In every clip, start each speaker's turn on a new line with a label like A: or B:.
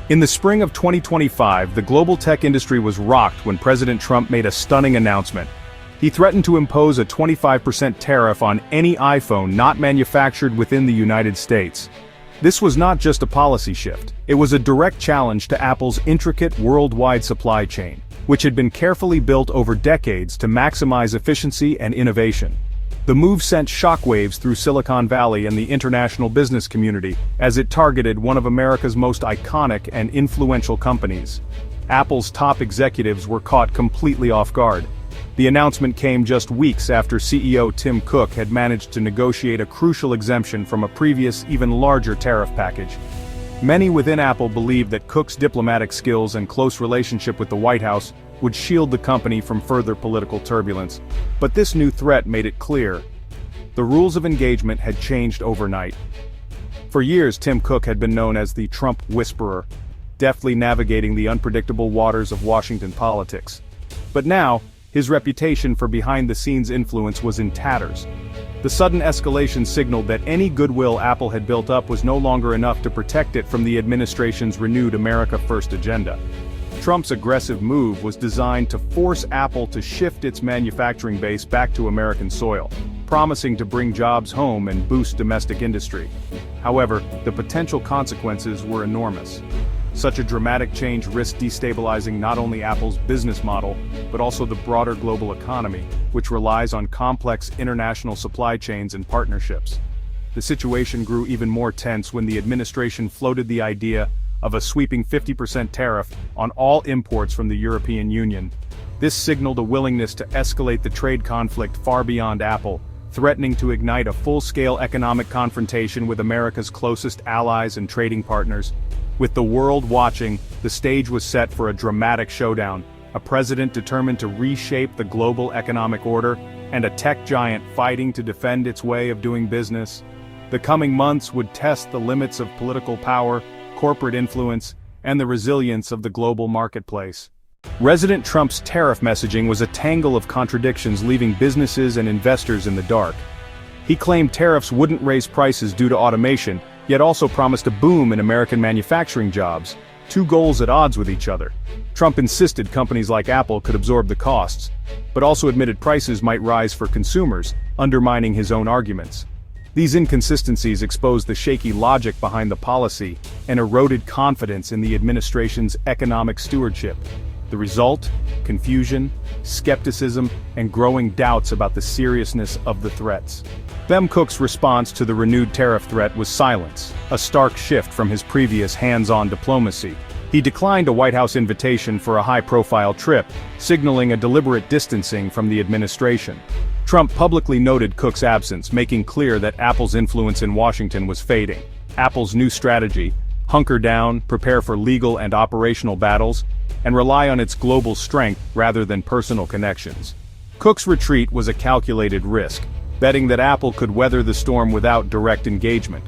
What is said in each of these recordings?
A: In the spring of 2025, the global tech industry was rocked when President Trump made a stunning announcement. He threatened to impose a 25% tariff on any iPhone not manufactured within the United States. This was not just a policy shift, it was a direct challenge to Apple's intricate worldwide supply chain, which had been carefully built over decades to maximize efficiency and innovation. The move sent shockwaves through Silicon Valley and the international business community, as it targeted one of America's most iconic and influential companies. Apple's top executives were caught completely off guard. The announcement came just weeks after CEO Tim Cook had managed to negotiate a crucial exemption from a previous, even larger tariff package. Many within Apple believed that Cook's diplomatic skills and close relationship with the White House would shield the company from further political turbulence. But this new threat made it clear. The rules of engagement had changed overnight. For years, Tim Cook had been known as the Trump whisperer, deftly navigating the unpredictable waters of Washington politics. But now, his reputation for behind-the-scenes influence was in tatters. The sudden escalation signaled that any goodwill Apple had built up was no longer enough to protect it from the administration's renewed America First agenda. Trump's aggressive move was designed to force Apple to shift its manufacturing base back to American soil, promising to bring jobs home and boost domestic industry. However, the potential consequences were enormous. Such a dramatic change risked destabilizing not only Apple's business model, but also the broader global economy, which relies on complex international supply chains and partnerships. The situation grew even more tense when the administration floated the idea of a sweeping 50% tariff on all imports from the European Union. This signaled a willingness to escalate the trade conflict far beyond Apple, threatening to ignite a full-scale economic confrontation with America's closest allies and trading partners. With the world watching, the stage was set for a dramatic showdown, a president determined to reshape the global economic order, and a tech giant fighting to defend its way of doing business. The coming months would test the limits of political power, corporate influence, and the resilience of the global marketplace. President Trump's tariff messaging was a tangle of contradictions, leaving businesses and investors in the dark. He claimed tariffs wouldn't raise prices due to automation, yet also promised a boom in American manufacturing jobs, two goals at odds with each other. Trump insisted companies like Apple could absorb the costs, but also admitted prices might rise for consumers, undermining his own arguments. These inconsistencies exposed the shaky logic behind the policy and eroded confidence in the administration's economic stewardship. The result? Confusion, skepticism, and growing doubts about the seriousness of the threats. Tim Cook's response to the renewed tariff threat was silence, a stark shift from his previous hands-on diplomacy. He declined a White House invitation for a high-profile trip, signaling a deliberate distancing from the administration. Trump publicly noted Cook's absence, making clear that Apple's influence in Washington was fading. Apple's new strategy, hunker down, prepare for legal and operational battles, and rely on its global strength rather than personal connections. Cook's retreat was a calculated risk, betting that Apple could weather the storm without direct engagement.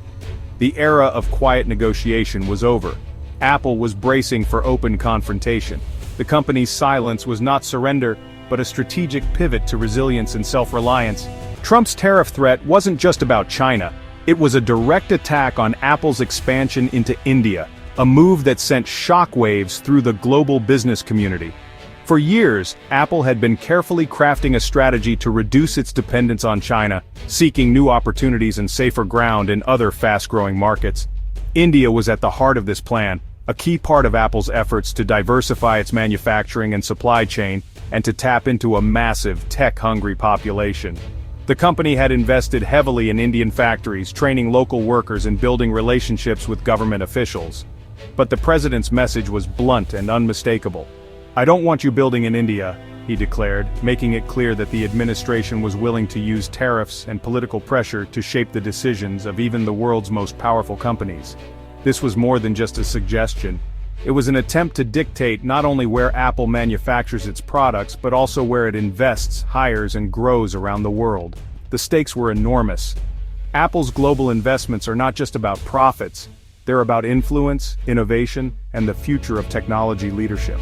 A: The era of quiet negotiation was over. Apple was bracing for open confrontation. The company's silence was not surrender, but a strategic pivot to resilience and self-reliance. Trump's tariff threat wasn't just about China, it was a direct attack on Apple's expansion into India, a move that sent shockwaves through the global business community. For years, Apple had been carefully crafting a strategy to reduce its dependence on China, seeking new opportunities and safer ground in other fast-growing markets. India was at the heart of this plan, a key part of Apple's efforts to diversify its manufacturing and supply chain, and to tap into a massive tech-hungry population. The company had invested heavily in Indian factories, training local workers and building relationships with government officials. But the president's message was blunt and unmistakable. "I don't want you building in India," he declared, making it clear that the administration was willing to use tariffs and political pressure to shape the decisions of even the world's most powerful companies. This was more than just a suggestion. It was an attempt to dictate not only where Apple manufactures its products, but also where it invests, hires, and grows around the world. The stakes were enormous. Apple's global investments are not just about profits, they're about influence, innovation, and the future of technology leadership.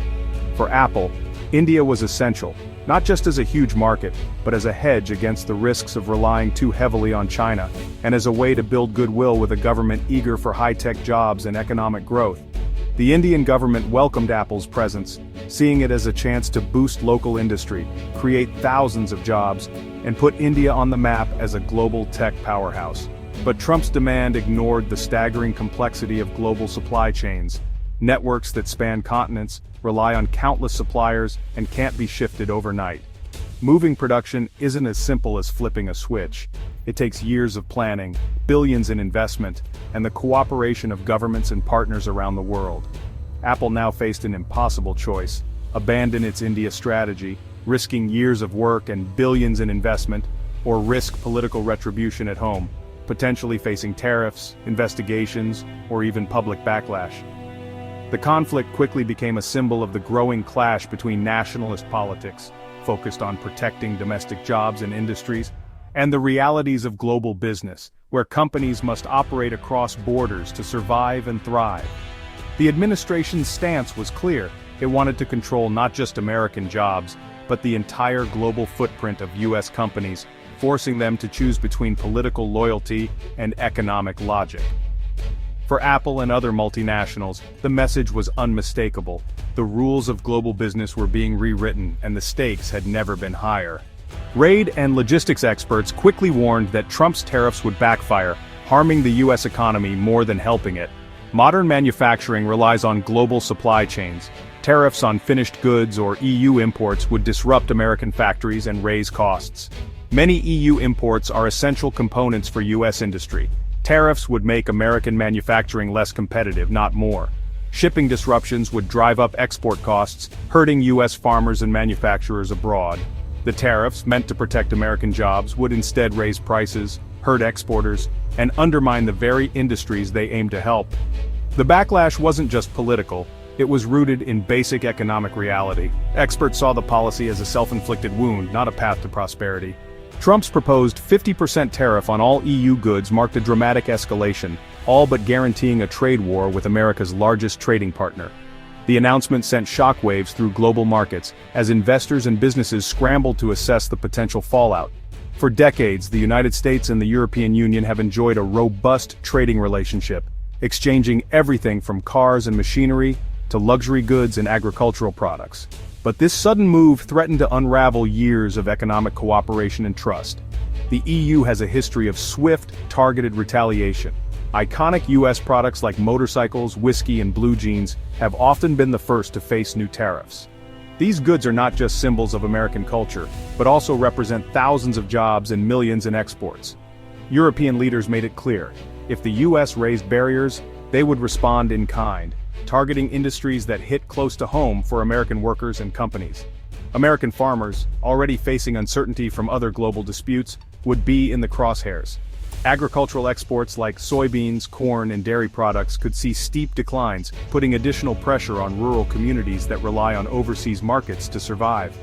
A: For Apple, India was essential, not just as a huge market, but as a hedge against the risks of relying too heavily on China, and as a way to build goodwill with a government eager for high-tech jobs and economic growth. The Indian government welcomed Apple's presence, seeing it as a chance to boost local industry, create thousands of jobs, and put India on the map as a global tech powerhouse. But Trump's demand ignored the staggering complexity of global supply chains. Networks that span continents, rely on countless suppliers, and can't be shifted overnight. Moving production isn't as simple as flipping a switch. It takes years of planning, billions in investment, and the cooperation of governments and partners around the world. Apple now faced an impossible choice: abandon its India strategy, risking years of work and billions in investment, or risk political retribution at home, potentially facing tariffs, investigations, or even public backlash. The conflict quickly became a symbol of the growing clash between nationalist politics, focused on protecting domestic jobs and industries, and the realities of global business, where companies must operate across borders to survive and thrive. The administration's stance was clear: it wanted to control not just American jobs, but the entire global footprint of U.S. companies, forcing them to choose between political loyalty and economic logic. For Apple and other multinationals, the message was unmistakable. The rules of global business were being rewritten, and the stakes had never been higher. Trade and logistics experts quickly warned that Trump's tariffs would backfire, harming the U.S. economy more than helping it. Modern manufacturing relies on global supply chains. Tariffs on finished goods or EU imports would disrupt American factories and raise costs. Many EU imports are essential components for U.S. industry. Tariffs would make American manufacturing less competitive, not more. Shipping disruptions would drive up export costs, hurting U.S. farmers and manufacturers abroad. The tariffs, meant to protect American jobs, would instead raise prices, hurt exporters, and undermine the very industries they aim to help. The backlash wasn't just political, it was rooted in basic economic reality. Experts saw the policy as a self-inflicted wound, not a path to prosperity. Trump's proposed 50% tariff on all EU goods marked a dramatic escalation, all but guaranteeing a trade war with America's largest trading partner. The announcement sent shockwaves through global markets, as investors and businesses scrambled to assess the potential fallout. For decades, the United States and the European Union have enjoyed a robust trading relationship, exchanging everything from cars and machinery to luxury goods and agricultural products. But this sudden move threatened to unravel years of economic cooperation and trust. The EU has a history of swift, targeted retaliation. Iconic U.S. products like motorcycles, whiskey, and blue jeans have often been the first to face new tariffs. These goods are not just symbols of American culture, but also represent thousands of jobs and millions in exports. European leaders made it clear: if the U.S. raised barriers, they would respond in kind, targeting industries that hit close to home for American workers and companies. American farmers, already facing uncertainty from other global disputes, would be in the crosshairs. Agricultural exports like soybeans, corn, and dairy products could see steep declines, putting additional pressure on rural communities that rely on overseas markets to survive.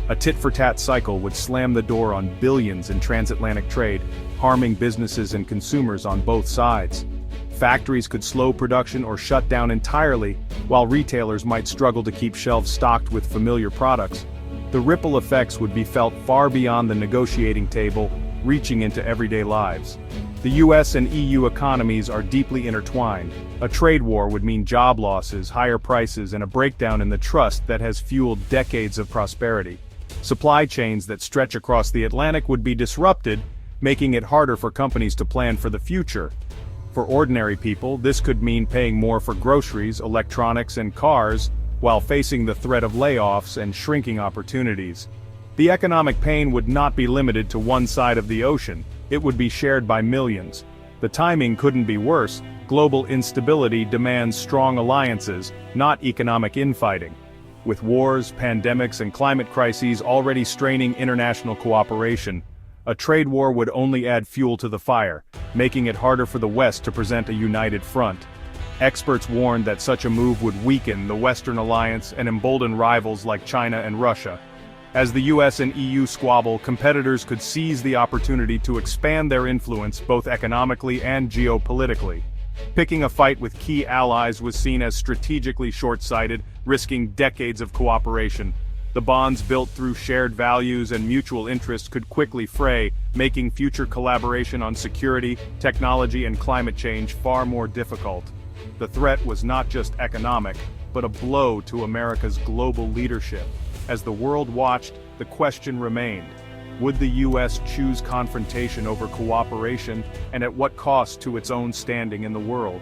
A: A tit-for-tat cycle would slam the door on billions in transatlantic trade, harming businesses and consumers on both sides. Factories could slow production or shut down entirely, while retailers might struggle to keep shelves stocked with familiar products. The ripple effects would be felt far beyond the negotiating table, reaching into everyday lives. The US and EU economies are deeply intertwined. A trade war would mean job losses, higher prices, and a breakdown in the trust that has fueled decades of prosperity. Supply chains that stretch across the Atlantic would be disrupted, making it harder for companies to plan for the future. For ordinary people, this could mean paying more for groceries, electronics, and cars, while facing the threat of layoffs and shrinking opportunities. The economic pain would not be limited to one side of the ocean, it would be shared by millions. The timing couldn't be worse. Global instability demands strong alliances, not economic infighting. With wars, pandemics, and climate crises already straining international cooperation, a trade war would only add fuel to the fire, making it harder for the West to present a united front. Experts warned that such a move would weaken the Western alliance and embolden rivals like China and Russia. As the US and EU squabble, competitors could seize the opportunity to expand their influence both economically and geopolitically. Picking a fight with key allies was seen as strategically short-sighted, risking decades of cooperation. The bonds built through shared values and mutual interests could quickly fray, making future collaboration on security, technology, and climate change far more difficult. The threat was not just economic, but a blow to America's global leadership. As the world watched, the question remained: would the U.S. choose confrontation over cooperation, and at what cost to its own standing in the world?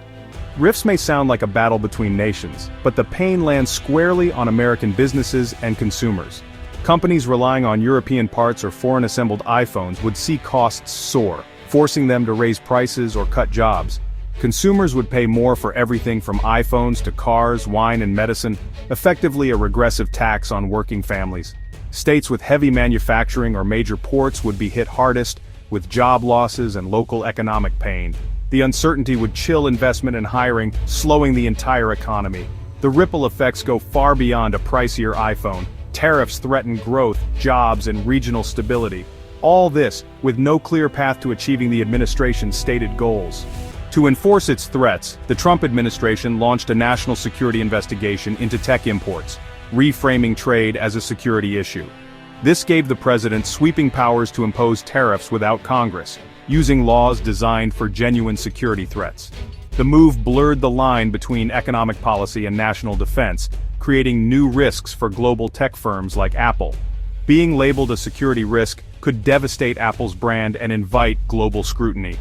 A: Rifts may sound like a battle between nations, but the pain lands squarely on American businesses and consumers. Companies relying on European parts or foreign-assembled iPhones would see costs soar, forcing them to raise prices or cut jobs. Consumers would pay more for everything from iPhones to cars, wine, and medicine, effectively a regressive tax on working families. States with heavy manufacturing or major ports would be hit hardest, with job losses and local economic pain. The uncertainty would chill investment and hiring, slowing the entire economy. The ripple effects go far beyond a pricier iPhone. Tariffs threaten growth, jobs, and regional stability. All this, with no clear path to achieving the administration's stated goals. To enforce its threats, the Trump administration launched a national security investigation into tech imports, reframing trade as a security issue. This gave the president sweeping powers to impose tariffs without Congress, using laws designed for genuine security threats. The move blurred the line between economic policy and national defense, creating new risks for global tech firms like Apple. Being labeled a security risk could devastate Apple's brand and invite global scrutiny.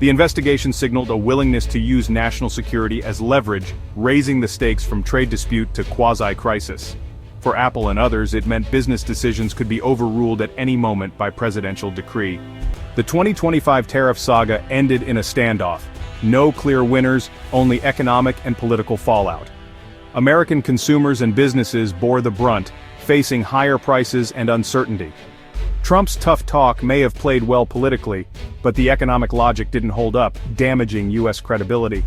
A: The investigation signaled a willingness to use national security as leverage, raising the stakes from trade dispute to quasi-crisis. For Apple and others, it meant business decisions could be overruled at any moment by presidential decree. The 2025 tariff saga ended in a standoff. No clear winners, only economic and political fallout. American consumers and businesses bore the brunt, facing higher prices and uncertainty. Trump's tough talk may have played well politically, but the economic logic didn't hold up, damaging U.S. credibility.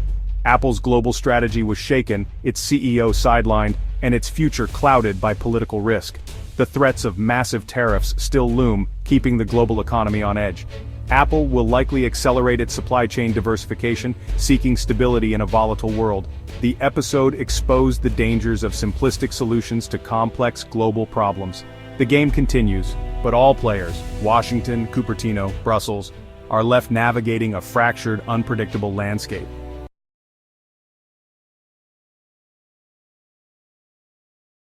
A: Apple's global strategy was shaken, its CEO sidelined, and its future clouded by political risk. The threats of massive tariffs still loom, keeping the global economy on edge. Apple will likely accelerate its supply chain diversification, seeking stability in a volatile world. The episode exposed the dangers of simplistic solutions to complex global problems. The game continues, but all players, Washington, Cupertino, Brussels, are left navigating a fractured, unpredictable landscape.